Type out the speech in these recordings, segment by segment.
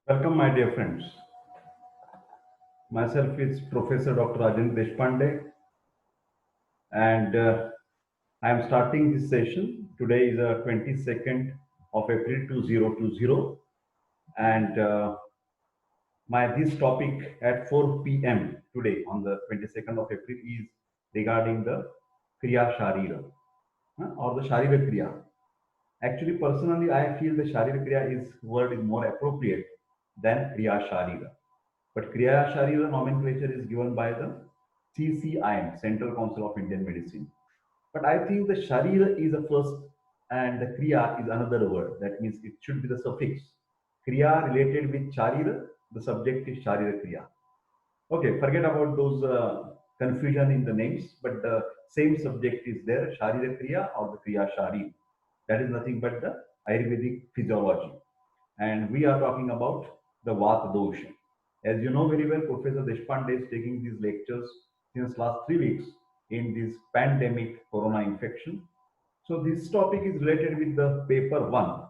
Welcome, my dear friends. Myself is Professor Dr. Rajendra Deshpande, and I am starting this session. Today is the 22nd of April 2020, and my this topic at 4 p.m. today on the 22nd of April is regarding the Kriya Sharira or the Sharira Kriya. Actually, personally, I feel the Sharira Kriya is word is more appropriate than Kriya Sharira. But Kriya Sharira nomenclature is given by the CCIM, Central Council of Indian Medicine. But I think the Sharira is the first and the Kriya is another word. That means it should be the suffix. Kriya related with Sharira, the subject is Sharira Kriya. Okay, forget about those confusion in the names, but the same subject is there, Sharira Kriya or the Kriya Shari. That is nothing but the Ayurvedic physiology. And we are talking about the Vata dosha. As you know very well, Professor Deshpande is taking these lectures since last 3 weeks in this pandemic corona infection. So this topic is related with the paper one,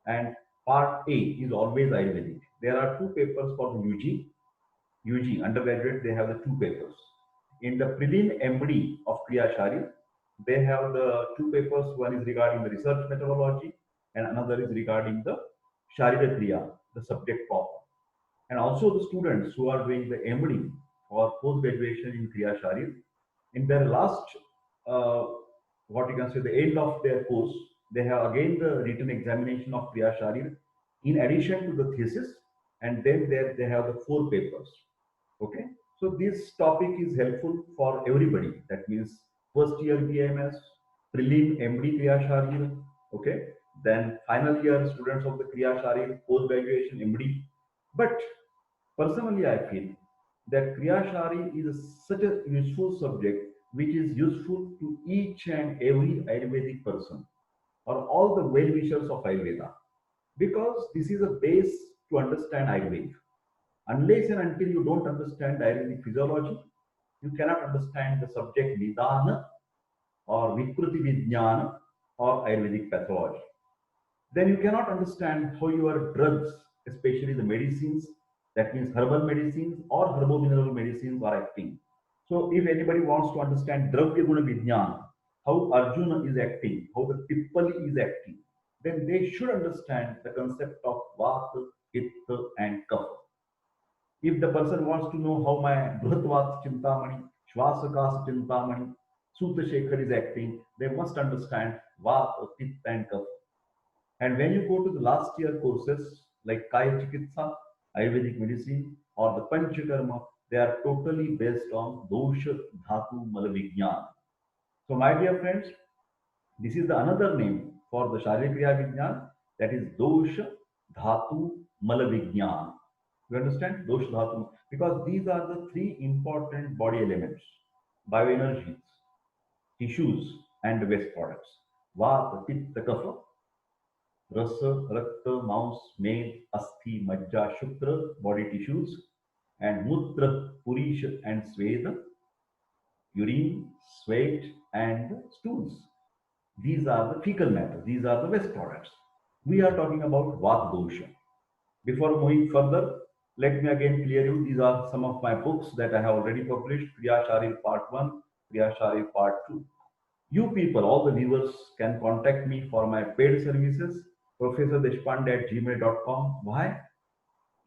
and part A is always Ayurvedic. There are two papers for the UG undergraduate. They have the two papers. In the prelim MD of Kriya Shari, they have the two papers. One is regarding the research methodology, and another is regarding the Sharira Kriya, the subject proper. And also the students who are doing the MD or post graduation in Kriya Shari, in their last, uh, what you can say, the end of their course, they have again the written examination of Kriya Shari in addition to the thesis, and then there they have the four papers. Okay, so this topic is helpful for everybody. That means first year BMS, prelim MD Kriya Sharir, okay, then final year students of the Kriya Sharir, post graduation MD. But personally, I feel that Kriya Shari is such a useful subject which is useful to each and every Ayurvedic person or all the well wishers of Ayurveda, because this is a base to understand Ayurveda. Unless and until you don't understand Ayurvedic physiology, you cannot understand the subject Nidana or Vikruti Vijnana or Ayurvedic pathology. Then you cannot understand how your drugs, especially the medicines, that means herbal medicines or herbomineral medicines, are acting. So if anybody wants to understand Dravya Guna Vijnana, how Arjuna is acting, how the Pippali is acting, then they should understand the concept of Vata, Pitta, and Kapha. If the person wants to know how my Bhratvat Chintamani, Shvasakas Chintamani, Sutta Shekhar is acting, they must understand Vata, Pitta, and Kapha. And when you go to the last year courses like Kaya Chikitsa, Ayurvedic medicine, or the Panchakarma, they are totally based on Dosha Dhatu Malavigyan. So, my dear friends, this is the another name for the Sharirikriya Vijnan, that is Dosha Dhatu Malavigyan. You understand? Dosha Dhatu. Because these are the three important body elements, bioenergies, tissues, and waste products. Vata, Pitta, Kapha, Rasa, Rakta, Maus, Med, Asthi, Majja, Shukra, body tissues, and Mutra, Purisha, and Sweda, urine, sweat, and stools. These are the fecal matter. These are the waste products. We are talking about Vata dosha. Before moving further, let me again clear you. These are some of my books that I have already published. Kriya Sharir Part 1, Kriya Sharir Part 2. You people, all the viewers, can contact me for my paid services, professordeshpande@gmail.com. Why?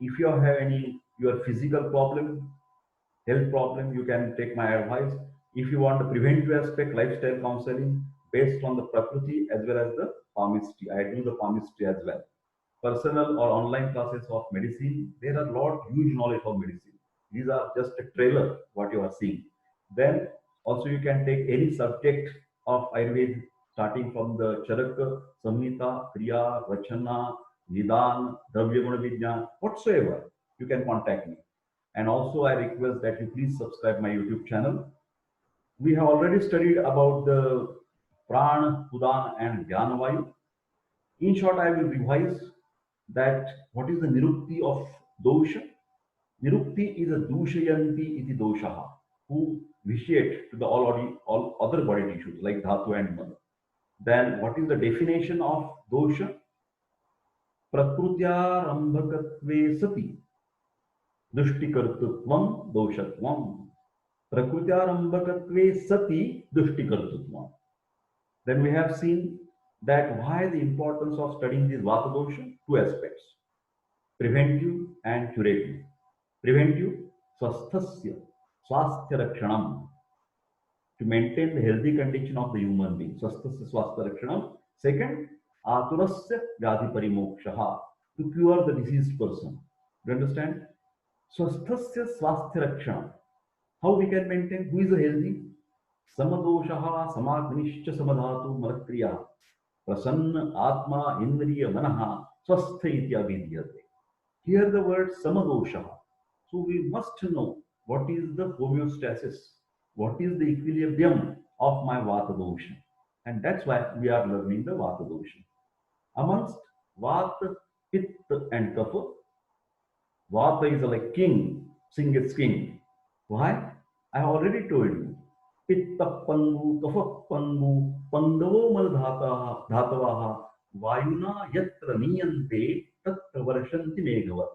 If you have any your physical problem, health problem, you can take my advice. If you want the preventive aspect, lifestyle counseling based on the Prakriti as well as the palmistry, I do the palmistry as well. Personal or online classes of medicine, there are a lot huge knowledge of medicine. These are just a trailer what you are seeing. Then also you can take any subject of Ayurveda starting from the Charaka, Samhita, Kriya, Vachana, Nidan, Dravya Guna Vijnan, whatsoever, you can contact me. And also, I request that you please subscribe my YouTube channel. We have already studied about the Prana, Udan, and Jnanavayu. In short, I will revise that what is the Nirukti of dosha. Nirukti is a dushayanti iti doshaha, who vitiate to the all other body tissues like dhatu and mala. Then what is the definition of dosha? प्रकृत्यारंभकत्वे सति दुष्टिकर्तृत्वं दोषत्वं. Prakrutyaarambhakatve sati dushtikartutvam. Then we have seen that why the importance of studying this Vata dosha. Two aspects: preventive and curative. Preventive, swasthasya, swasthya rakshanam, to maintain the healthy condition of the human being. Swasthasya swasthya rakshanam. Second, aturasya vyadhi parimokshaha, to cure the diseased person. Do you understand? Swasthasya swasthya rakshanam. How we can maintain? Who is healthy? Samadoshaha samagnischa samadhatu malakriyah prasanna atma indriya manaha swastha ityabhidyate. Here the word samadoshaha. So we must know what is the homeostasis, what is the equilibrium of my vata dosha. And that's why we are learning the vata dosha. Amongst vata, pitta and kapha, vata is like king, sing is king. Why? I already told you. पित्त पंगु कफ पंगु पंगवो मल धातवाः वायुना यत्र नीयन्ते तत्र वर्षन्ति मेघवत्.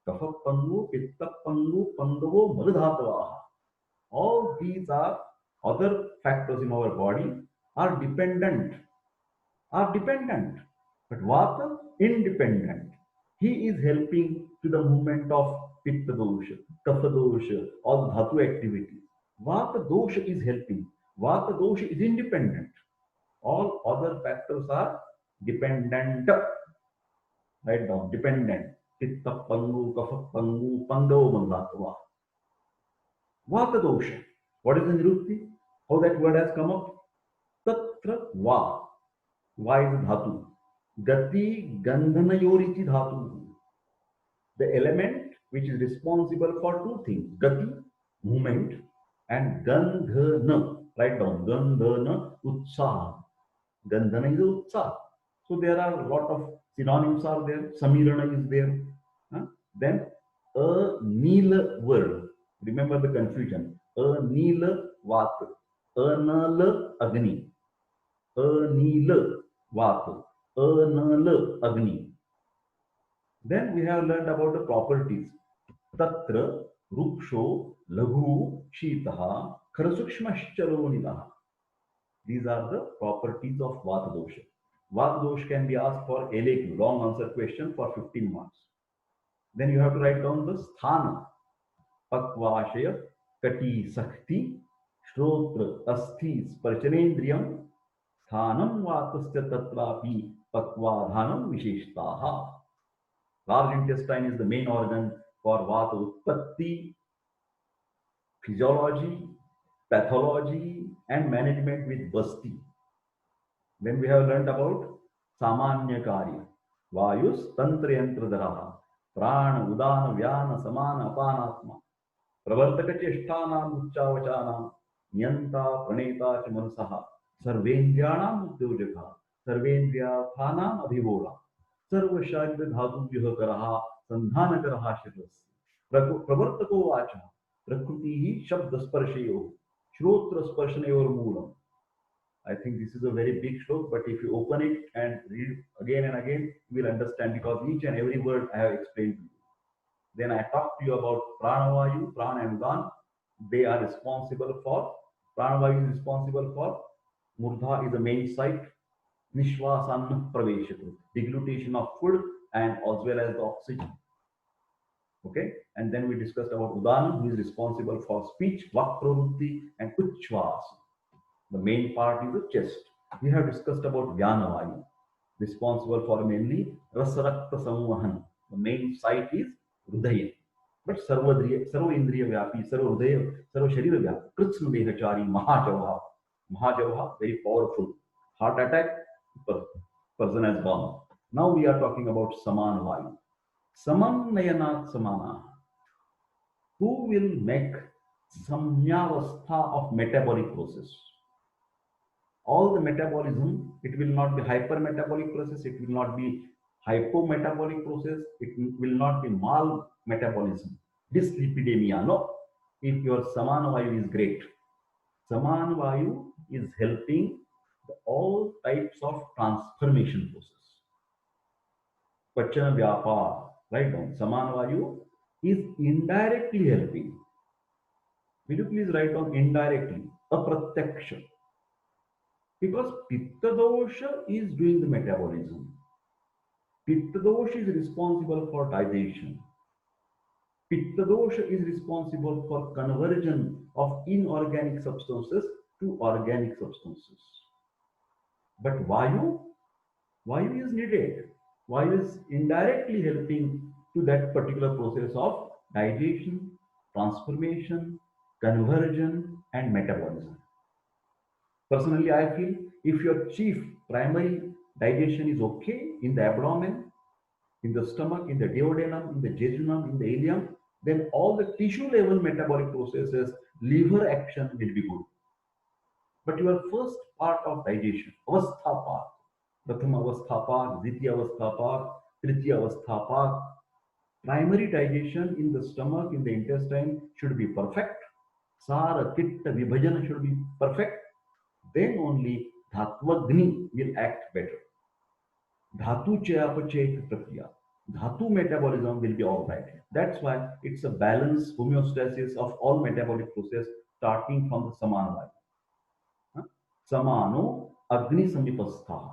कफ पंगु पित्त पंगु पंगवो मल धातवाः. All these are other factors in our body are dependent, but Vata independent. He is helping to the movement of Pitta dosha, Kapha dosha, all dhatu activity. Vata dosha is helping. Vata dosha is independent. All other factors are dependent. Write down, dependent. Pitta pangu, Kapha pangu, Pandava mandhatva. Vata dosha. What is the nirukti? How that word has come up? Tatra va. Va is dhatu. Gati gandhanayorichi dhatu. The element which is responsible for two things: gati, movement, and gandhana. Write down, gandhana utsaha. Gandhana is utsaha. So there are a lot of synonyms are there. Samirana is there. Then a nila word. Remember the confusion. A nila vata. A nala agni. A nila vata. A nala agni. Then we have learned about the properties. Tatra, ruksho, laghu, shitaha, kharasukshmaschalo nilaha. These are the properties of Vata dosha. Vata dosha can be asked for LAQ, long answer question, for 15 marks. Then you have to write down the sthana. Pakvashaya, kati sakti, shrotra, asthi, sparchanendriyam, sthanam vatasya tatrapi, pakvadhanam visheshtaha. Large intestine is the main organ for Vata Utpatti, physiology, pathology, and management with Basti. Then we have learned about Samanya Karya, Vayus Tantra Yantra Dharaha, Prana, Udana, Vyana, Samana, Apanatma, Pravartaka Cheshtanam, Uchavachanam, Nyanta, Praneta, Chamasaha, Sarvendryanam, Udyojaka, Sarvendryathanam, Abhivola. सर्व शारीर धातुभ्यः करः संधानकरः शिरस्य प्रवर्तको वाचः प्रकृतिः शब्दस्पर्शयोः श्रोत्रस्पर्शनयोर्मूलम्. I think this is a very big shlok, but if you open it and read again and again, you will understand, because each and every word I have explained to you. Then I talked to you about Pranavayu, Prana and Udan. They are responsible for, Pranavayu is responsible for, Murdha is the main site, Nishvasanna praveshatu, deglutition of food and as well as the oxygen. Okay, and then we discussed about Udana, who is responsible for speech, Vak pravrutti, and Uchvas. The main part is the chest. We have discussed about Vyanavayu, responsible for mainly Rasarakta Samvahan. The main site is Hridaya. But Sarva Indriya Vyapi, Sarva Hridaya, Sarva Sharira Vyapi, Kritsna Dehachari, Mahajavaha. Mahajavaha, very powerful. Heart attack, person has gone. Now we are talking about Saman Vayu. Saman Nayanat Samana. Who will make Samyavastha of metabolic process? All the metabolism, it will not be hypermetabolic process, it will not be hypometabolic process, it will not be mal metabolism, dyslipidemia. No, if your Samana Vayu is great. Samana Vayu is helping all types of transformation process. Pachana Vyapar, write down. Samanavayu is indirectly helping. Will you please write down indirectly? Apratyaksha. Because Pitta dosha is doing the metabolism. Pitta dosha is responsible for digestion. Pitta dosha is responsible for conversion of inorganic substances to organic substances. But Vayu is needed. Vayu is indirectly helping to that particular process of digestion, transformation, conversion, and metabolism. Personally, I feel if your chief primary digestion is okay in the abdomen, in the stomach, in the duodenum, in the jejunum, in the ileum, then all the tissue level metabolic processes, liver action will be good. But your first part of digestion, avasthapak, prathama avasthapak, ditya avasthapak, tritiya avasthapak, primary digestion in the stomach, in the intestine should be perfect. Sara, pitta, vibhajana should be perfect. Then only dhatvagni will act better. Dhatu chayapachayik prakriya. Dhatu metabolism will be all right. That's why it's a balanced homeostasis of all metabolic process starting from the samana. Samano Agni Samipastha.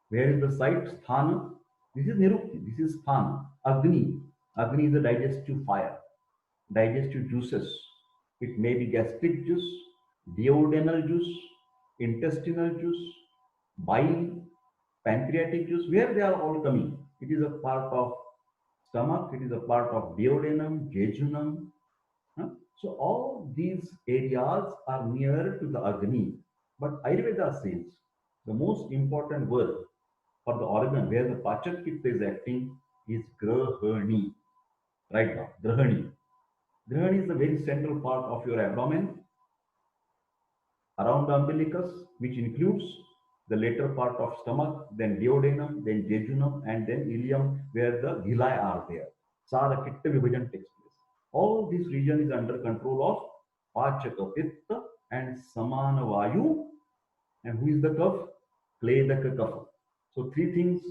Where is the site? Sthana. This is Nirukti. This is Sthana. Agni. Agni is the digestive fire, digestive juices. It may be gastric juice, duodenal juice, intestinal juice, bile, pancreatic juice. Where they are all coming? It is a part of stomach. It is a part of duodenum, jejunum. Huh? So all these areas are near to the Agni. But Ayurveda says the most important word for the organ where the Pachak Pitta is acting is Grahani. Right now, Grahani. Grahani is the very central part of your abdomen around the umbilicus, which includes the later part of stomach, then duodenum, then jejunum, and then ileum, where the villi are there. Sara Kitta Vibhajan takes place. All this region is under control of Pachaka Pitta and Samana Vayu. And who is the Kapha? Kledaka Kapha. So three things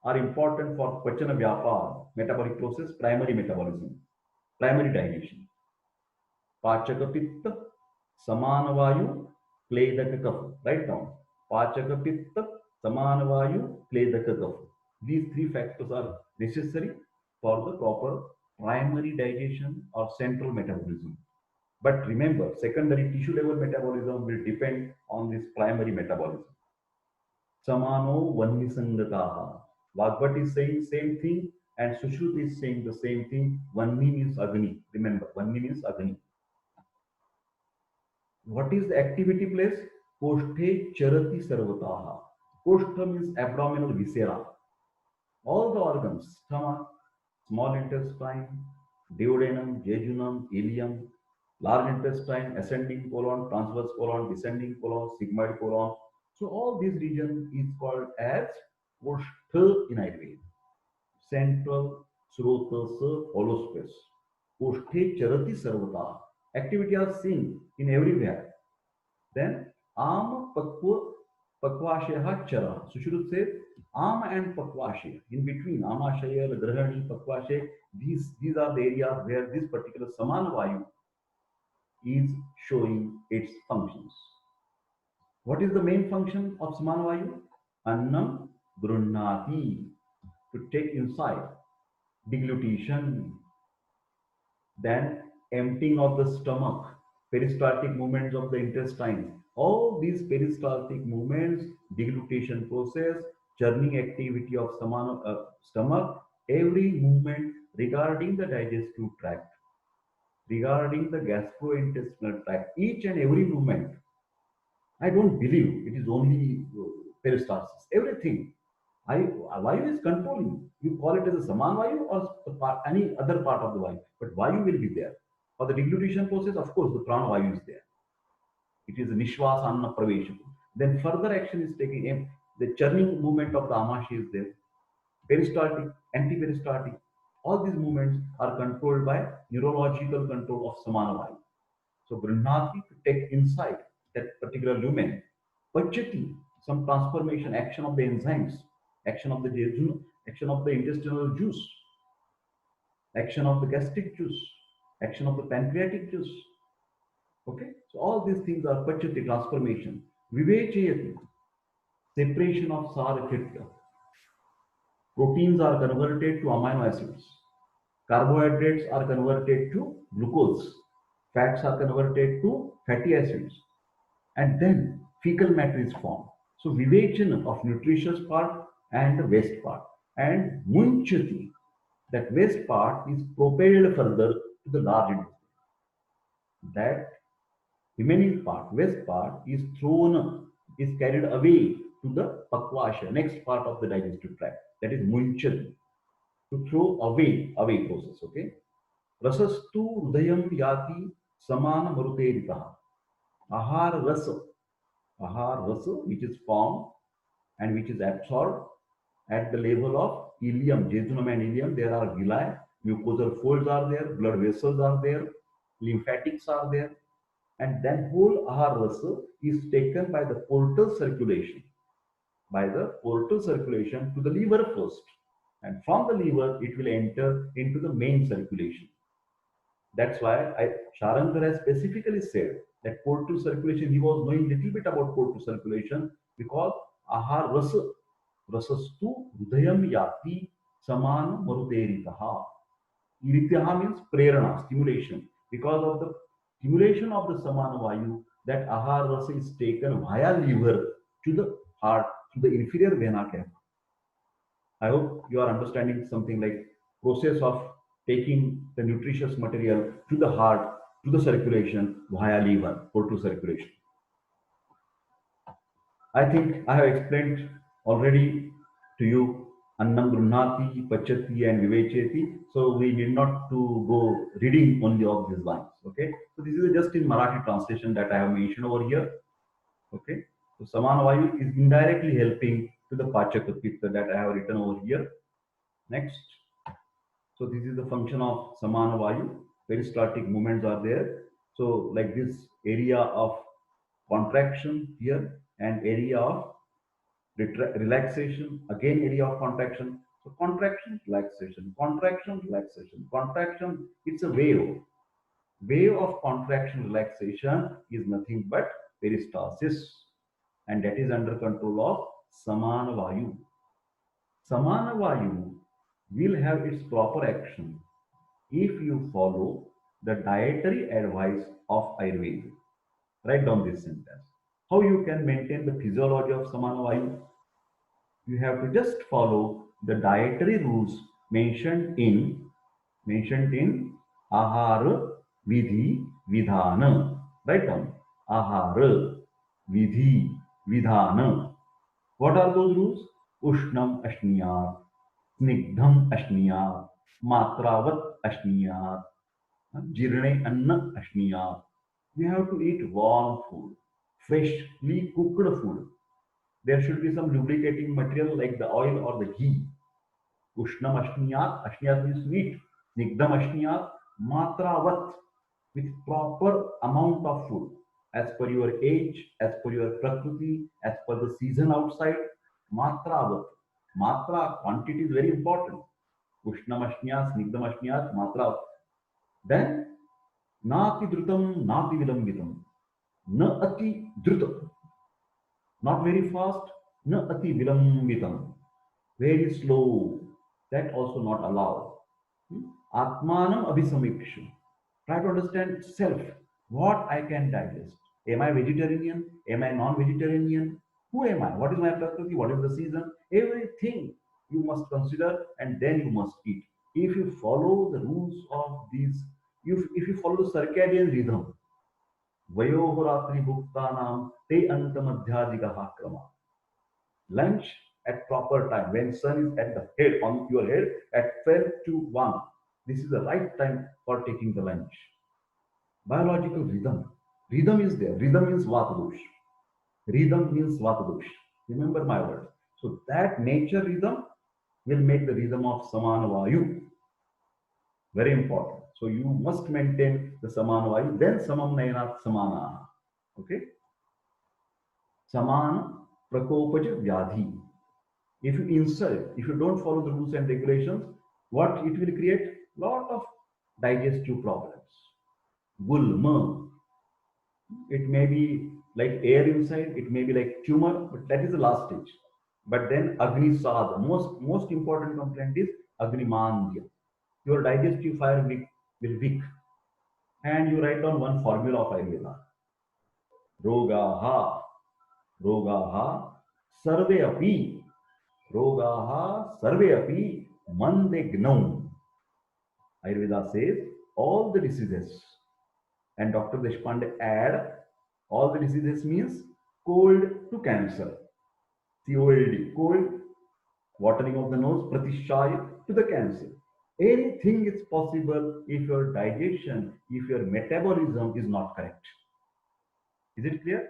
are important for Pachana Vyapar, metabolic process, primary metabolism, primary digestion. Pachaka Pitta, Samana Vayu, Kledaka Kapha. Write down. Pachaka Pitta, Samana Vayu, Kledaka Kapha. These three factors are necessary for the proper primary digestion or central metabolism. But remember, secondary tissue level metabolism will depend on this primary metabolism. Samano Vannisangataha. Bhagavad is saying same thing and Sushruti is saying the same thing. Vanni means Agni. Remember, Vanni means Agni. What is the activity place? Koshthe Charati Sarvataha. Koshtha means abdominal viscera. All the organs, stomach, small intestine, duodenum, jejunum, ileum, large intestine, ascending colon, transverse colon, descending colon, sigmoid colon. So all these region is called as Koshtha in Ayurveda. Central Srotasa hollow space. Koshthe Charati Sarvata. Activity are seen in everywhere. Then Am Pakwa Pakvashaya Chara. Sushruta says Am and Pakvashaya. In between Amashaya, Grahani, Pakvashaya, these are the areas where this particular Samana Vayu is showing its functions. What is the main function of Samana Vayu? Annam Grunnati. To take inside. Deglutition. Then emptying of the stomach, peristaltic movements of the intestine. All these peristaltic movements, deglutition process, churning activity of stomach, every movement regarding the digestive tract, regarding the gastrointestinal tract, each and every movement. I don't believe it is only peristalsis. Everything. Vayu is controlling. You call it as a Saman Vayu or any other part of the Vayu, but Vayu will be there. For the deglutition process, of course, the Prana Vayu is there. It is Nishvasanna Pravesha. Then further action is taken in the churning movement of the Amashi is there. Peristaltic, anti-peristaltic. All these movements are controlled by neurological control of Samana Vayu. So Grunnati to take inside that particular lumen. Pachati, some transformation, action of the enzymes, action of the jejunum, action of the intestinal juice, action of the gastric juice, action of the pancreatic juice. Okay, so all these things are pachati, transformation, vivechayati, separation of sar effect. Proteins are converted to amino acids. Carbohydrates are converted to glucose. Fats are converted to fatty acids. And then fecal matter is formed. So vivechana of nutritious part and the waste part. And munchati, that waste part is propelled further to the large intestine. That remaining part, waste part, is thrown, is carried away to the pakvasha, next part of the digestive tract. That is munchati, to throw away process. Okay. Rasastu hridayam yati samana maruteritaha. Ahar rasa, which is formed and which is absorbed at the level of ileum, jejunum and ileum. There are villi, mucosal folds are there, blood vessels are there, lymphatics are there, and then whole ahar rasa is taken by the portal circulation, to the liver first, and from the liver it will enter into the main circulation. That's why Sharankar has specifically said that portal circulation, he was knowing little bit about portal circulation because ahar rasastu hridayam yati samana maruteritaha. Iritaha means prerana, stimulation. Because of the stimulation of the samana vayu, that ahar rasa is taken via liver to the heart, to the inferior vena cava. I hope you are understanding something like process of taking the nutritious material to the heart, to the circulation via liver, portal circulation. I think I have explained already to you Annam Gruhnati, Pachati and Vivecheti. So we need not to go reading only of these lines. Okay. So this is just in Marathi translation that I have mentioned over here. Okay. So Samana Vayu is indirectly helping to the Pachaka Pitta that I have written over here. Next. So this is the function of Samana Vayu. Peristaltic movements are there. So like this area of contraction here and area of relaxation, again area of contraction. So contraction, relaxation, contraction, relaxation, contraction. It's a wave. Wave of contraction, relaxation is nothing but peristalsis, and that is under control of Samana Vayu. Samana Vayu will have its proper action if you follow the dietary advice of Ayurveda. Write down this sentence. How you can maintain the physiology of Samana Vayu? You have to just follow the dietary rules mentioned in Ahara Vidhi Vidhana. Write down Ahara Vidhi Vidhana. What are those rules? Ushnam Ashniyat, Snigdham Ashniyat, Matravat Ashniyat, Jirne Anna Ashniyat. We have to eat warm food, freshly cooked food. There should be some lubricating material like the oil or the ghee. Ushnam Ashniyat, Ashniyat means sweet. Snigdham Ashniyat, Matravat, with proper amount of food as per your age, as per your prakriti, as per the season outside. Matravat. Matra, quantity is very important. Ushnamashnyat, Snigdhamashnyat, Matra. Then, Nati Drutam, Nati Vilambitam. Na Ati Drutam. Not very fast. Na Ati Vilambitam. Very slow. That also not allowed. Atmanam Abhisamiksha. Try to understand self. What I can digest. Am I vegetarian? Am I non-vegetarian? Who am I? What is my prakriti? What is the season? Everything you must consider and then you must eat. If you follow the rules of these, if you follow the circadian rhythm, Vayoho Ratri Bhuktanam Te Antamadhyadigaha Krama. Lunch at proper time when sun is at the head on your head at 12 to 1. This is the right time for taking the lunch. Biological rhythm. Rhythm is there. Rhythm means Vatadosh. Rhythm means Vatadosh. Remember my word. So that nature rhythm will make the rhythm of Samana Vayu. Very important. So you must maintain the Samana Vayu. Then Samam Nayanat Samana. Okay. Samana Prakopaja Vyadhi. If you insult, if you don't follow the rules and regulations, what it will create? Lot of digestive problems. Gulma. It may be like air inside, it may be like tumor, but that is the last stage. But then Agni Sad, most important complaint is Agni Mandya. Your digestive fire will weak. And you write down one formula of Ayurveda. Rogaha, Rogaha, Sarve api, Rogaha, Sarve api, Mandegnam. Ayurveda says all the diseases, and Dr. Deshpande add all the diseases means cold to cancer, COLD, cold, watering of the nose, Pratishaya to the cancer. Anything is possible if your digestion, if your metabolism is not correct. Is it clear?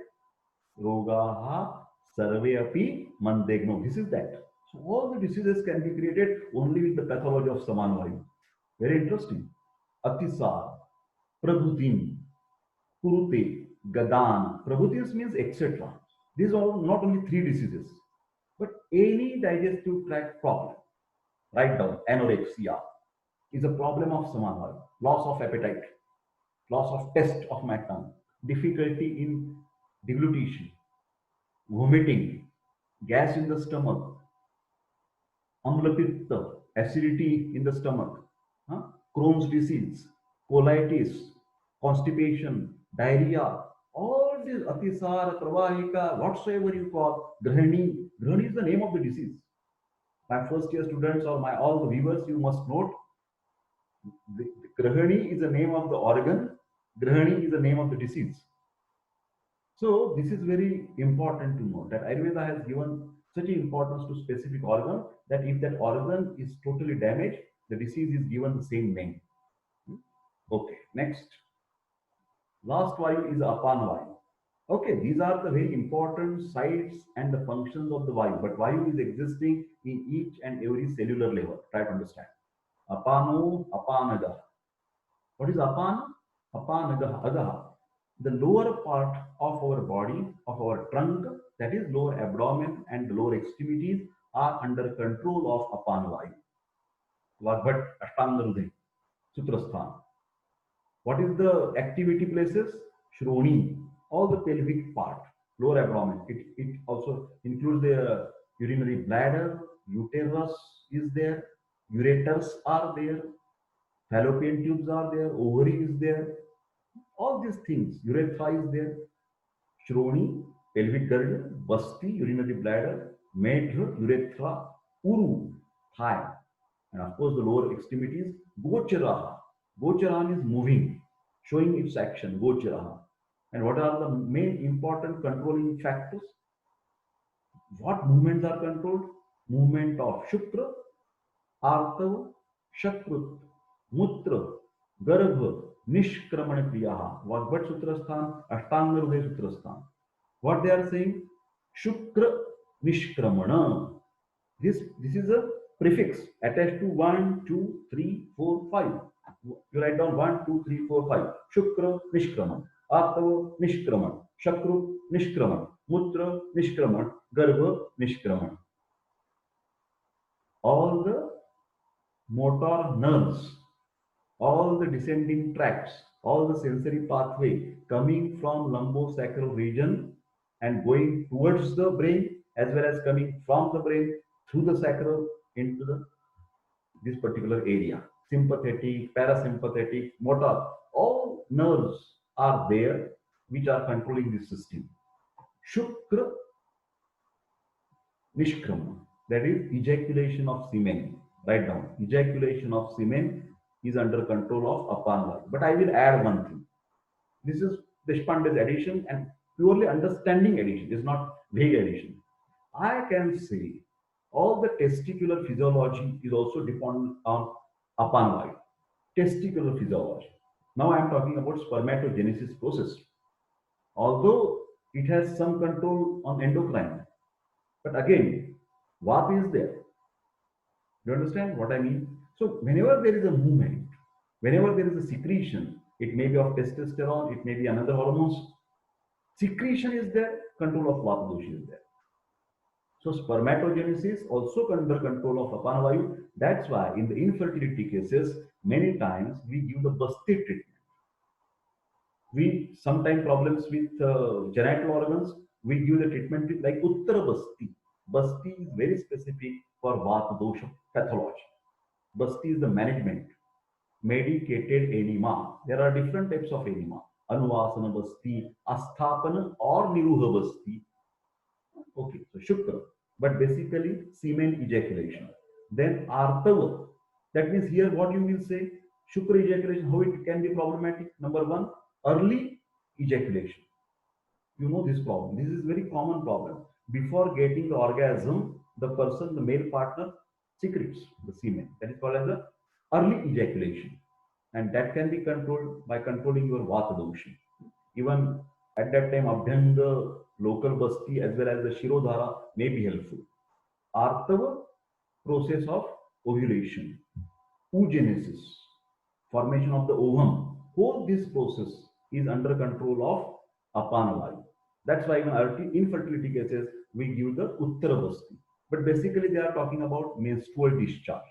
Rogaha sarve api mandegno. This is that. So all the diseases can be created only with the pathology of Samanvayu. Very interesting. Atisar, Prabhutin, Kurute, Gadan. Prabhutis means etc. These are not only three diseases, but any digestive tract problem. Write down anorexia is a problem of Samanvayu. Loss of appetite, loss of taste of my tongue, difficulty in deglutition, vomiting, gas in the stomach, amlapitta, acidity in the stomach, huh? Crohn's disease, colitis, constipation, diarrhea, all these atisar, pravahika, whatsoever you call, grahani. Grahani is the name of the disease. My first year students or my all the viewers, you must note, the grahani is the name of the organ, grahani is the name of the disease. So this is very important to know that Ayurveda has given such importance to specific organ that if that organ is totally damaged, the disease is given the same name. Okay, next. Last vayu is Apan Vayu. Okay, these are the very important sites and the functions of the vayu, but vayu is existing in each and every cellular level. Try to understand. Apano, apanaga. What is apana? Apanagaha, agaha. The lower part of our body, of our trunk, that is lower abdomen and the lower extremities are under control of Apanavayu. Vagbhat, Ashtangarude, Sutrasthan. What is the activity places? Shroni, all the pelvic part, lower abdomen. It also includes the urinary bladder, uterus is there, ureters are there, fallopian tubes are there, ovary is there, all these things, urethra is there, Shroni, pelvic girdle, basti, urinary bladder, medra, urethra, uru, thigh, and of course the lower extremities, gocharaha. Gocharan is moving, showing its action, gocharaha. And what are the main important controlling factors? What movements are controlled? Movement of Shukra, Artava, Shakrut, Mutra, Garbha, Nishkramana Kriyaha. Vagbhat Sutrasthan, Ashtanga Hruday Sutrasthan. What they are saying? Shukra Nishkramana. This is a prefix attached to 1, 2, 3, 4, 5. You write down 1, 2, 3, 4, 5. Shukra Nishkraman. Atava Nishkraman. Shakru Nishkraman. Mutra Nishkraman. Garbha Nishkraman. All the motor nerves, all the descending tracts, all the sensory pathway coming from lumbosacral region and going towards the brain as well as coming from the brain through the sacral into this particular area. Sympathetic, parasympathetic, motor, all nerves are there which are controlling this system. Shukra Nishkrama, that is ejaculation of semen. Write down. Ejaculation of semen is under control of Apanvayu. But I will add one thing. This is Deshpande's addition and purely understanding addition. It is not vague addition. I can say all the testicular physiology is also dependent on Apanvayu. Testicular physiology. Now I am talking about spermatogenesis process. Although it has some control on endocrine, but again, Vata is there. You understand what I mean? So whenever there is a movement, whenever there is a secretion, it may be of testosterone, it may be another hormones. Secretion is there, control of Vata doshi is there. So spermatogenesis also under control of apana vayu. That's why in the infertility cases, many times we give the basti treatment. We sometimes problems with genital organs, we give the treatment with like Uttara Basti. Basti is very specific for Vata dosha pathology. Basti is the management, medicated enema. There are different types of enema. Anuvasana Basti, Asthapana or Niruha Basti. Okay, so Shukra. But basically semen ejaculation. Then Artava. That means here what you will say, Shukra ejaculation, how it can be problematic. Number one, early ejaculation. You know this problem. This is very common problem. Before getting the orgasm, the person, the male partner, secretes the semen. That is called as the early ejaculation, and that can be controlled by controlling your vata dosha. Even at that time, abhyanga, local basti, as well as the shirodhara may be helpful. Artava, process of ovulation, oogenesis, formation of the ovum. Whole this process is under control of Apanavayu. That's why in infertility cases we give the Uttarabasti. But basically they are talking about menstrual discharge,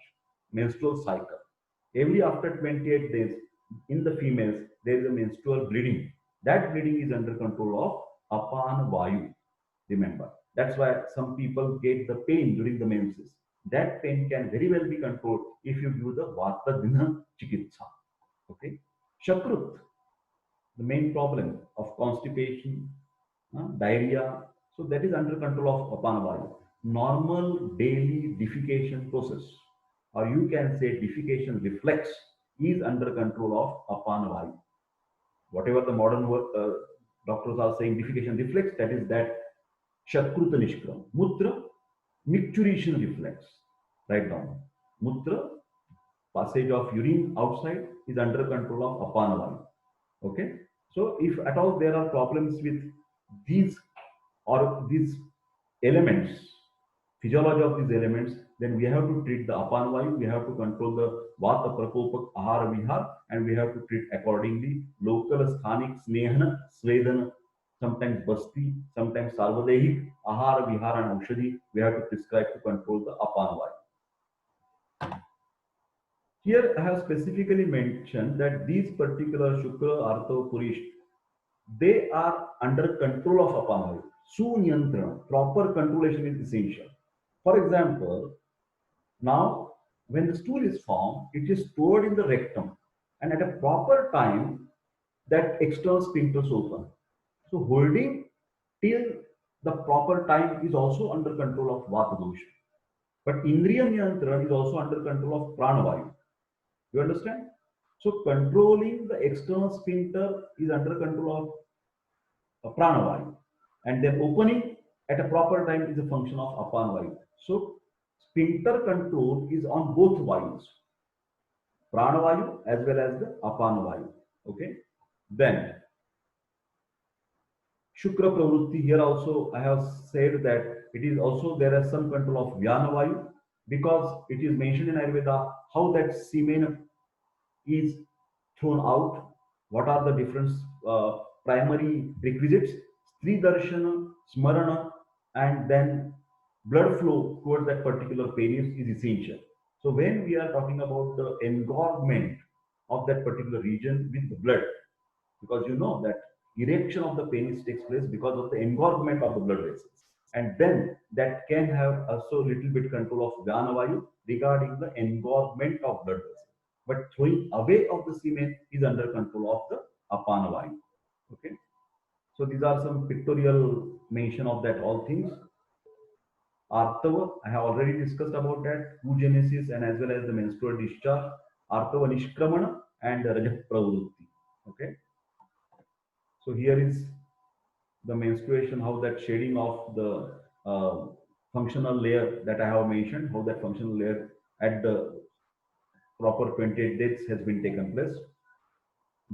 menstrual cycle. Every after 28 days in the females there is a menstrual bleeding. That bleeding is under control of Apanavayu. Remember, that's why some people get the pain during the menses. That pain can very well be controlled if you give the Vata Dina Chikitsa. Okay. Shakrut, the main problem of constipation, diarrhea. So that is under control of Apanavayu. Normal daily defecation process, or you can say defecation reflex, is under control of Apanavayu. Whatever the modern doctors are saying, defecation reflex, that is that Shakruta Nishkram. Mutra, micturition reflex. Write down. Mutra, passage of urine outside, is under control of Apanavayu. Okay. So if at all there are problems with these or these elements, physiology of these elements, then we have to treat the Apanavayu, we have to control the Vata Prakopak Ahara Vihar, and we have to treat accordingly local sthanic snehana, svedana, sometimes basti, sometimes sarvadehik, Ahara Vihar and Aushadhi, we have to prescribe to control the Apanavayu. Here I have specifically mentioned that these particular Shukra, Artha, Purish, they are under control of Apanavayu. Sunyantrana, proper controlation is essential. For example, now when the stool is formed, it is stored in the rectum, and at a proper time, that external sphincter is open. So holding till the proper time is also under control of Vata dosha. But Indriya Niyantrana is also under control of Pranavayu. You understand? So controlling the external sphincter is under control of Pranavayu. And then opening at a proper time is a function of Apanavayu. So sphincter control is on both vayus, Pranavayu as well as the Apanavayu. Okay. Then Shukra Pravrutti, here also I have said that it is also there is some control of Vyanavayu, because it is mentioned in Ayurveda how that semen is thrown out, what are the different primary requisites, Stri Darshana, Smarana, and then blood flow towards that particular penis is essential. So when we are talking about the engorgement of that particular region with the blood, because you know that erection of the penis takes place because of the engorgement of the blood vessels, and then that can have also little bit control of Vyanavayu regarding the engorgement of blood vessels. But throwing away of the semen is under control of the Apanavayu. Okay. So these are some pictorial mention of that all things. Artava, I have already discussed about that, oogenesis and as well as the menstrual discharge, Artava Nishkramana and Rajah Pravrutti. Okay. So here is the menstruation, how that shading of the functional layer that I have mentioned, how that functional layer at the proper 28 days has been taken place.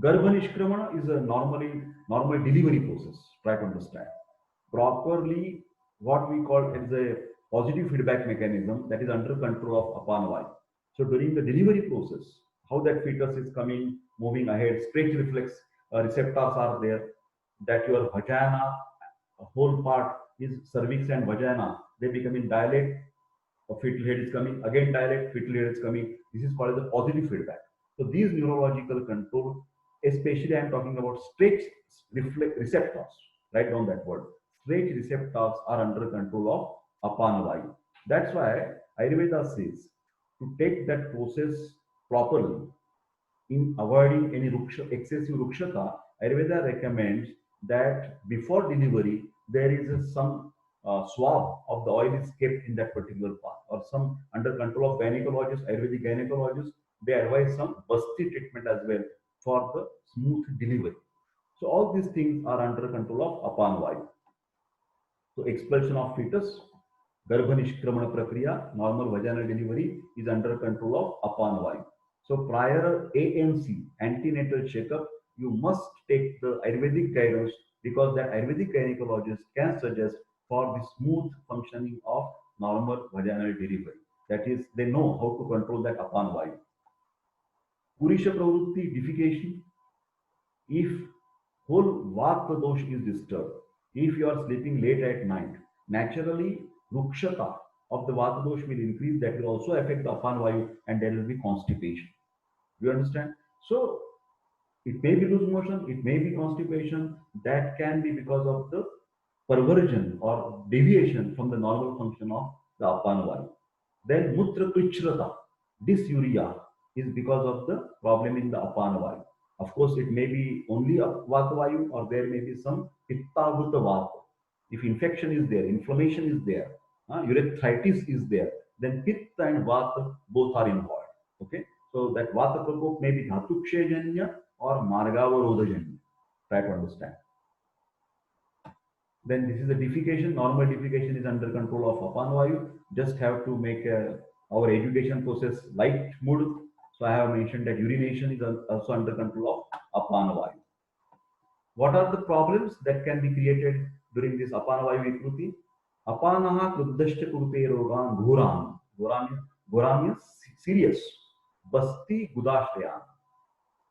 Garbha Nishkramana is a normal delivery process. Try to understand. Properly, what we call as a positive feedback mechanism that is under control of Apanavayu. So during the delivery process, how that fetus is coming, moving ahead, stretch reflex receptors are there, that your vagina, a whole part is cervix and vagina, they become in dilate, a fetal head is coming, again dilate, fetal head is coming. This is called as the positive feedback. So these neurological control, especially I am talking about stretch receptors. Write down that word. Stretch receptors are under control of apana vayu. That's why Ayurveda says to take that process properly in avoiding any excessive rukshata, Ayurveda recommends that before delivery, there is some swab of the oil is kept in that particular part, or some under control of gynecologists, Ayurvedic gynecologists, they advise some basti treatment as well for the smooth delivery. So all these things are under control of apan vayu. So expulsion of fetus, Garbha Nishkramana Prakriya, normal vaginal delivery is under control of apan vayu. So prior ANC, antenatal checkup, you must take the Ayurvedic guidance because that Ayurvedic gynecologist can suggest for the smooth functioning of normal vaginal delivery. That is, they know how to control that apan vayu. Purisha pravrutti, defecation, if whole vata dosh is disturbed, if you are sleeping late at night, naturally rukshata of the vata dosh will increase. That will also affect the apan vayu, and there will be constipation. You understand? So it may be loose motion, it may be constipation. That can be because of the perversion or deviation from the normal function of the apan vayu. Then mutra krichrata, dysuria, is because of the problem in the apana vayu. Of course, it may be only a vata vayu, or there may be some pittavruta vata. If infection is there, inflammation is there, urethritis is there, then pitta and vata both are involved. Okay, so that vata prakop may be dhatukshay or margavarodha. Try to understand. Then this is a defecation. Normal defecation is under control of apan vayu. Just have to make our education process light mood. So I have mentioned that urination is also under control of apan vayu. What are the problems that can be created during this apana vayu vikruti? Apanaha kruddhashcha kurte rogan ghuram. Ghuram is serious. Basti gudashrayan.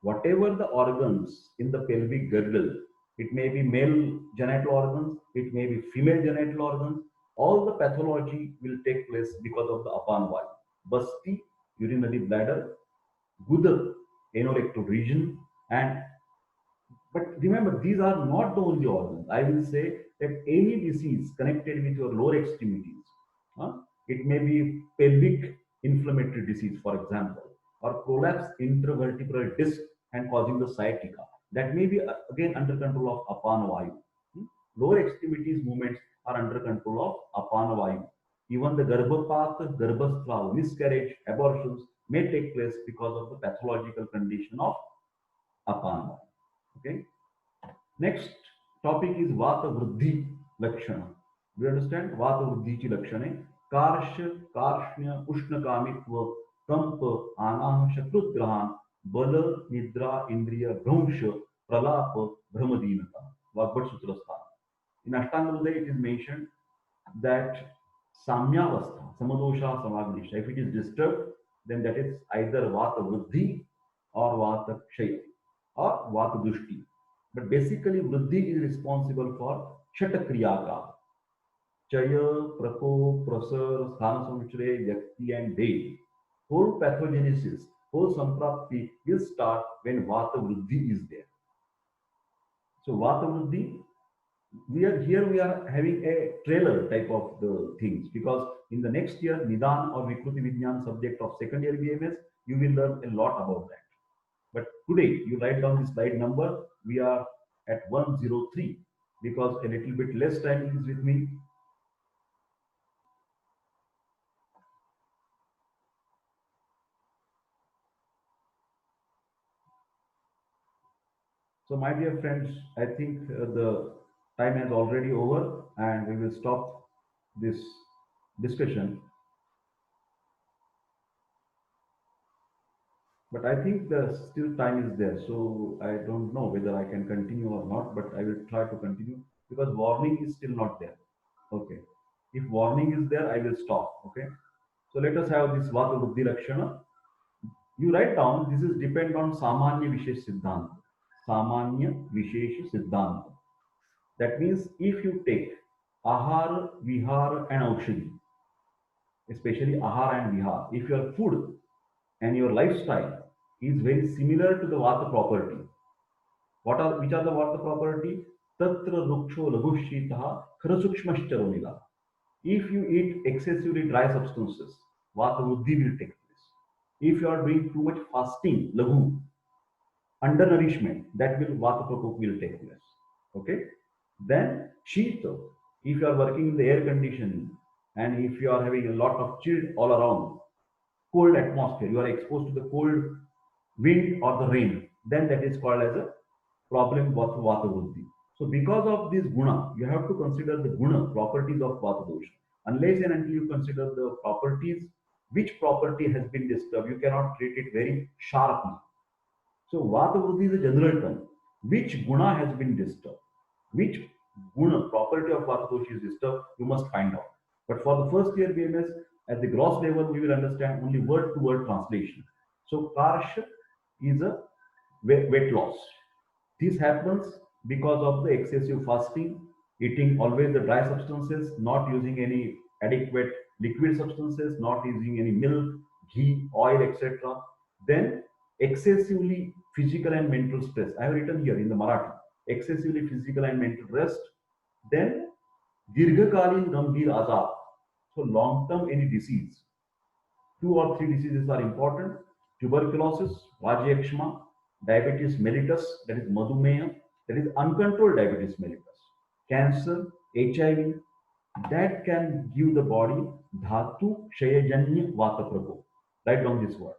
Whatever the organs in the pelvic girdle, it may be male genital organs, it may be female genital organs, all the pathology will take place because of the apan vayu. Basti, urinary bladder, Guda, anorectal region, and but remember, these are not the only organs. I will say that any disease connected with your lower extremities, it may be pelvic inflammatory disease, for example, or prolapse intervertebral disc and causing the sciatica. That may be again under control of apana vayu. Lower extremities movements are under control of apana vayu. Even the garbhapat, garbhastrav, miscarriage, abortions may take place because of the pathological condition of apana vayu. Okay. Next topic is Vata Vruddhi Lakshana. Do you understand? Vata Vruddhi Lakshane. Karsha, Karshnya, Ushna Kamitva, Kampa, Anah, Shakrut Grahan, Bala, Nidra, Indriya, Bhrumsha, Pralapa, Brahmadinata. Vagbhat Sutrasthana. In Ashtanga Hridaya it is mentioned that Samyavastha, Samadosha, Samagnisha, if it is disturbed, then that is either Vata Vruddhi or Vata Kshaya or Vata Dushti. But basically, Vruddhi is responsible for Kshatakriya, Chaya, Prako, Prasar, Sthana Samchare, Yakti, and Dev. Whole pathogenesis, whole Samprapti will start when Vata Vruddhi is there. So, Vata Vruddhi, we are having a trailer type of the things because in the next year, Nidan or Vikruti Vijnan subject of second year BMS, you will learn a lot about that. But today, you write down the slide number. We are at 103 because a little bit less time is with me. So my dear friends, I think the time has already over and we will stop this discussion. But I think the still time is there. So I don't know whether I can continue or not, but I will try to continue because warning is still not there. Okay. If warning is there, I will stop. Okay. So let us have this Vata Buddhi Lakshana. You write down, this is depend on Samanya Vishesh Siddhanta. Samanya Vishesh Siddhanta. That means if you take Ahar, Vihar, and Aushadhi, especially Ahar and Vihar. If your food and your lifestyle is very similar to the Vata property, which are the Vata property? Tatra Ruksho Lagushitaha Kharasukshmascharomila. If you eat excessively dry substances, Vata Buddhi will take place. If you are doing too much fasting, Laghu, undernourishment, that will Vata Prakop will take place. Okay? Then Shita, if you are working in the air conditioning and if you are having a lot of chilled all around, cold atmosphere, you are exposed to the cold wind or the rain, then that is called as a problem of Vata Buddhi. So because of this guna, you have to consider the guna, properties of Vata dosha. Unless and until you consider the properties, which property has been disturbed, you cannot treat it very sharply. So Vata Buddhi is a general term. Which guna has been disturbed? Which guna, property of Vata dosha is disturbed, you must find out. But for the first year BMS, at the gross level, we will understand only word to word translation. So Karsha is a weight loss. This happens because of the excessive fasting, eating always the dry substances, not using any adequate liquid substances, not using any milk, ghee, oil, etc. Then excessively physical and mental stress. I have written here in the Marathi, excessively physical and mental rest. Then Dirghakalin Gambhir Azar. So long-term any disease. Two or three diseases are important: tuberculosis, Rajyakshma, diabetes mellitus, that is Madhumeha, that is uncontrolled diabetes mellitus, cancer, HIV, that can give the body Dhatu Kshayajanya Vata Prakop. Write down this word.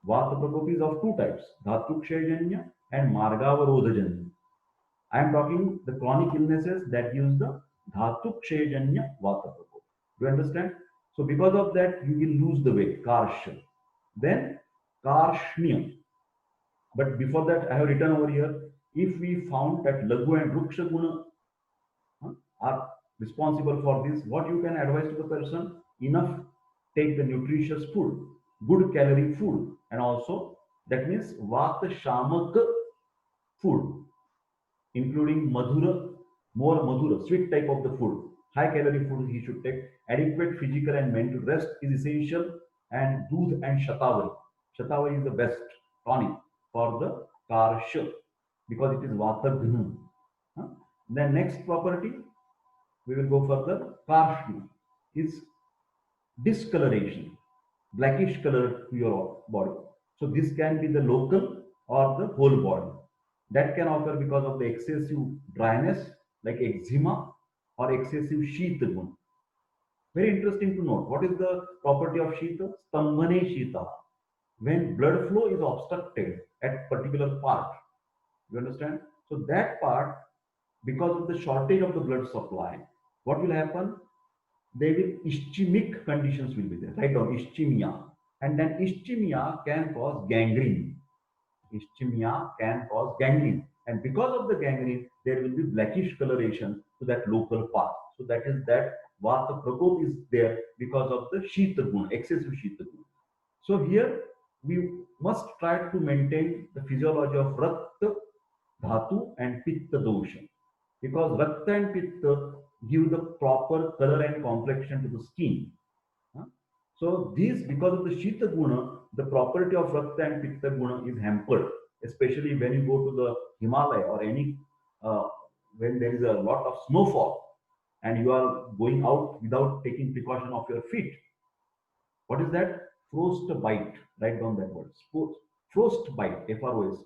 Vata Prakop is of two types, Dhatu Kshayajanya and Margavarodhajanya. I am talking the chronic illnesses that use the Dhatu Kshayajanya Vata Prakop. Do you understand? So because of that, you will lose the weight, Karsha. Then Karshnya. But before that, I have written over here, if we found that Lagu and Ruksha Guna are responsible for this, what you can advise to the person? Enough, take the nutritious food, good calorie food, and also that means Vata Shamak food, including madhura, more madhura, sweet type of the food, high calorie food he should take. Adequate physical and mental rest is essential, and doodh and shatavari. Shatavari is the best tonic for the karsha because it is vata. Huh? Then next property, we will go further. Karshna is discoloration, blackish color to your body. So this can be the local or the whole body. That can occur because of the excessive dryness like eczema or excessive Shita guna. Very interesting to note. What is the property of Shita? Stambhane Shita. When blood flow is obstructed at particular part. You understand? So that part, because of the shortage of the blood supply, what will happen? There will ischemic conditions will be there. Write down ischemia. And then ischemia can cause gangrene. Ischemia can cause gangrene. And because of the gangrene, there will be blackish coloration to that local part. So that is that Vata Prakop is there because of the Shita Guna, excessive Shita Guna. So here we must try to maintain the physiology of Rakta, Dhatu and Pitta dosha. Because Rakta and Pitta give the proper color and complexion to the skin. Huh? So these, because of the Shita Guna, the property of Rakta and Pitta Guna is hampered, especially when you go to the Himalaya or any, when there is a lot of snowfall and you are going out without taking precaution of your feet. What is that? Frostbite. Write down that word. Frostbite, F-R-O-S-T.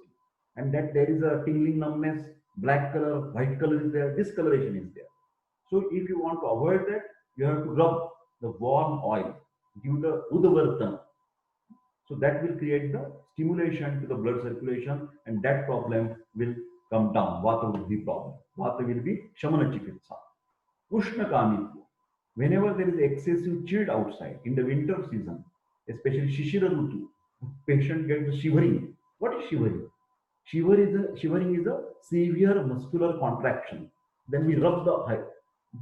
And that there is a tingling numbness, black color, white color is there, discoloration is there. So if you want to avoid that, you have to rub the warm oil, give the Udavartan. So that will create the stimulation to the blood circulation and that problem will come down. Vata Buddhi problem. Vata will be Shamana Chikitsa. Ushna Kamitva. Whenever there is excessive chilled outside in the winter season, especially Shishira Rutu, patient gets shivering. What is shivering? Shivering is a severe muscular contraction. Then we rub the head.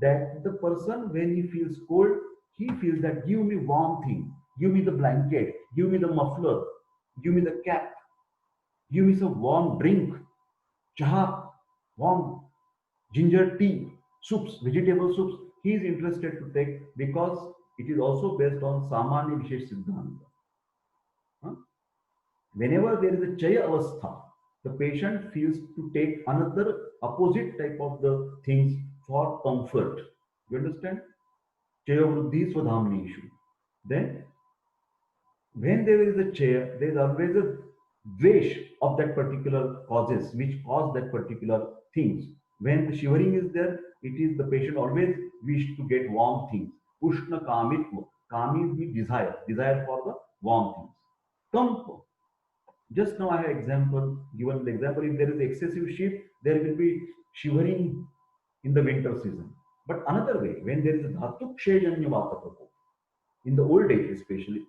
That the person, when he feels cold, he feels that give me warm thing, give me the blanket, give me the muffler, give me the cap, give me some warm drink, chaha, warm ginger tea, soups, vegetable soups. he is interested to take because it is also based on Samanya Vishesh Siddhanta. Huh? Whenever there is a Chaya Avastha, the patient feels to take another opposite type of the things for comfort. You understand? Chaya Vruddhi Swadhamneshu. Then, when there is a chair, there is always a dvesh of that particular causes which cause that particular things. When the shivering is there, it is the patient always wish to get warm things. Ushna kamitva. Kami means desire, desire for the warm things. Kampa. Just now I have example, given the example, if there is excessive heat, there will be shivering in the winter season. But another way, when there is a dhatu kshejanya vata prabhu, in the old age especially,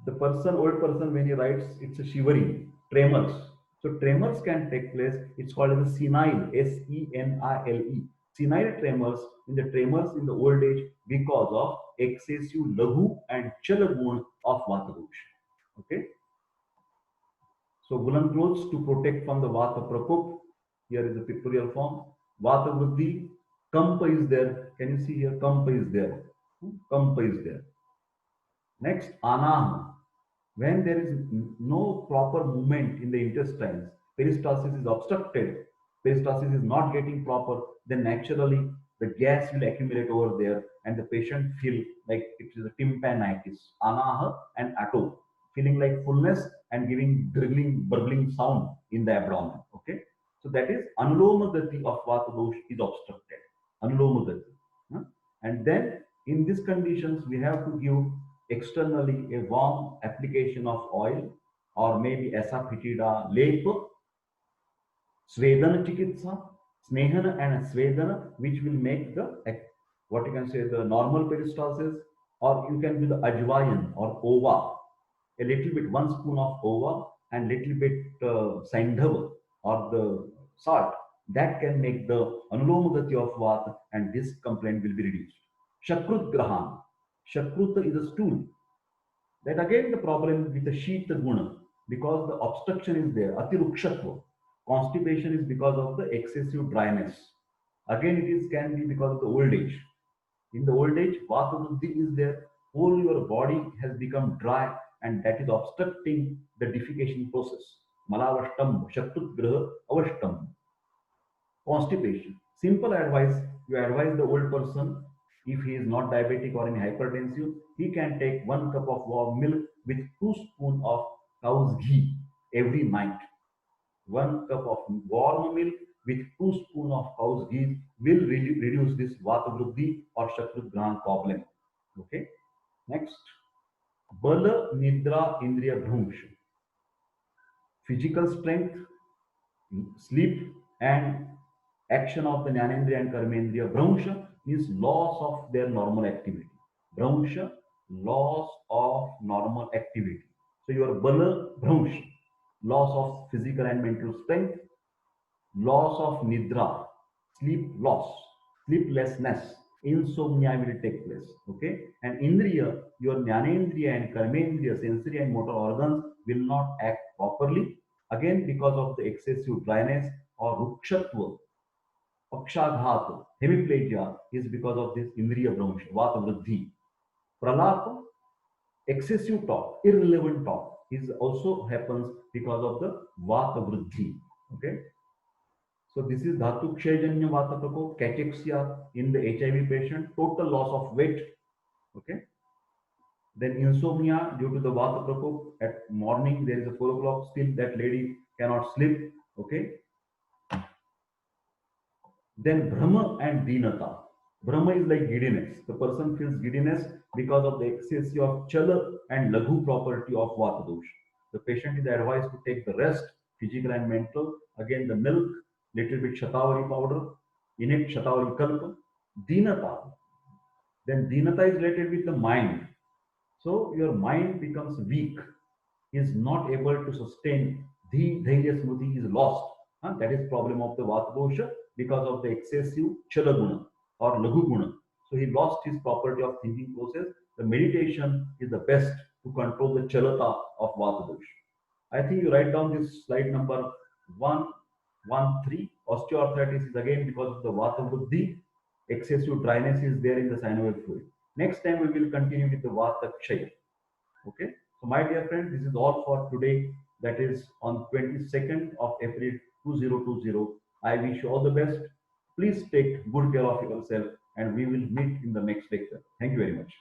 the person, old person, when he writes, it's a shivering, tremors. So tremors can take place. It's called as a senile, senile. Senile tremors, in the tremors in the old age because of excessive lahu and chalagun of vata dosha. Okay. So woolen clothes to protect from the vata prakop. Here is the pictorial form. Vata vruddhi, kampa is there. Can you see here? Kampa is there. Kampa is there. Next, anaham. When there is no proper movement in the intestines, peristalsis is obstructed, peristalsis is not getting proper, then naturally the gas will accumulate over there and the patient feel like it is a tympanitis, anaha and ato, feeling like fullness and giving gurgling, burbling sound in the abdomen. Okay, so that is anuloma gati of vata dosh is obstructed. Anuloma gati. Huh? And then in these conditions, we have to give externally a warm application of oil or maybe asafoetida lepa, svedana chikitsa, snehana and svedana, which will make the, what you can say, the normal peristalsis, or you can do the ajwayan or ova, a little bit, 1 spoon of ova and little bit sandhava or the salt, that can make the anulomagati of vata and this complaint will be reduced. Shakrut grahan. Shakruta is a stool. That again the problem with the Shita Guna, because the obstruction is there, Atirukshatva. Constipation is because of the excessive dryness. Again, it is can be because of the old age. In the old age, Vata Vruddhi is there, whole your body has become dry and that is obstructing the defecation process. Malavashtam, Shakrut Graha Avashtam. Constipation. Simple advice, you advise the old person, if he is not diabetic or in hypertensive, he can take 1 cup of warm milk with 2 spoons of cow's ghee every night. 1 cup of warm milk with 2 spoons of cow's ghee will really reduce this vata vruddhi or shakrut grahan problem. Okay. Next, bala nidra indriya bhrumsha. Physical strength, sleep and action of the Jnanendriya and Karmendriya. Bhramsha is loss of their normal activity. Bhramsha, loss of normal activity. So your Bala Bhramsha, loss of physical and mental strength, loss of Nidra, sleep loss, sleeplessness, insomnia will take place. Okay, and Indriya, your Jnanendriya and Karmendriya, sensory and motor organs will not act properly. Again, because of the excessive dryness or rukshatva, Pakshaghat, hemiplegia is because of this Indriya Bhramsha, Vata Vruddhi. Pralapa, excessive talk, irrelevant talk, is also happens because of the Vata Vruddhi. Okay. So this is Dhatu Kshayjanya Vata Prakop, cachexia in the HIV patient, total loss of weight. Okay. Then insomnia due to the Vata Prakop, at morning there is a 4 o'clock, still that lady cannot sleep. Okay. Then Brahma and Dinata. Brahma is like giddiness. The person feels giddiness because of the excess of Chala and Laghu property of Vata dosha. The patient is advised to take the rest, physical and mental. Again, the milk, little bit Shatavari powder, innate Shatavari Kalpa. Dinata. Then Dinata is related with the mind. So your mind becomes weak, is not able to sustain. Dhairya Smriti is lost. That is problem of the Vata dosha because of the excessive Chala guna or Laghu guna. So he lost his property of thinking process. The meditation is the best to control the Chalata of Vata dosha. I think you write down this slide number 113. Osteoarthritis is again because of the Vata Buddhi excessive dryness is there in the synovial fluid. Next time we will continue with the Vata Kshaya. Okay. So my dear friend, this is all for today. That is on 22nd of April 2020. I wish you all the best. Please take good care of yourself and we will meet in the next lecture. Thank you very much.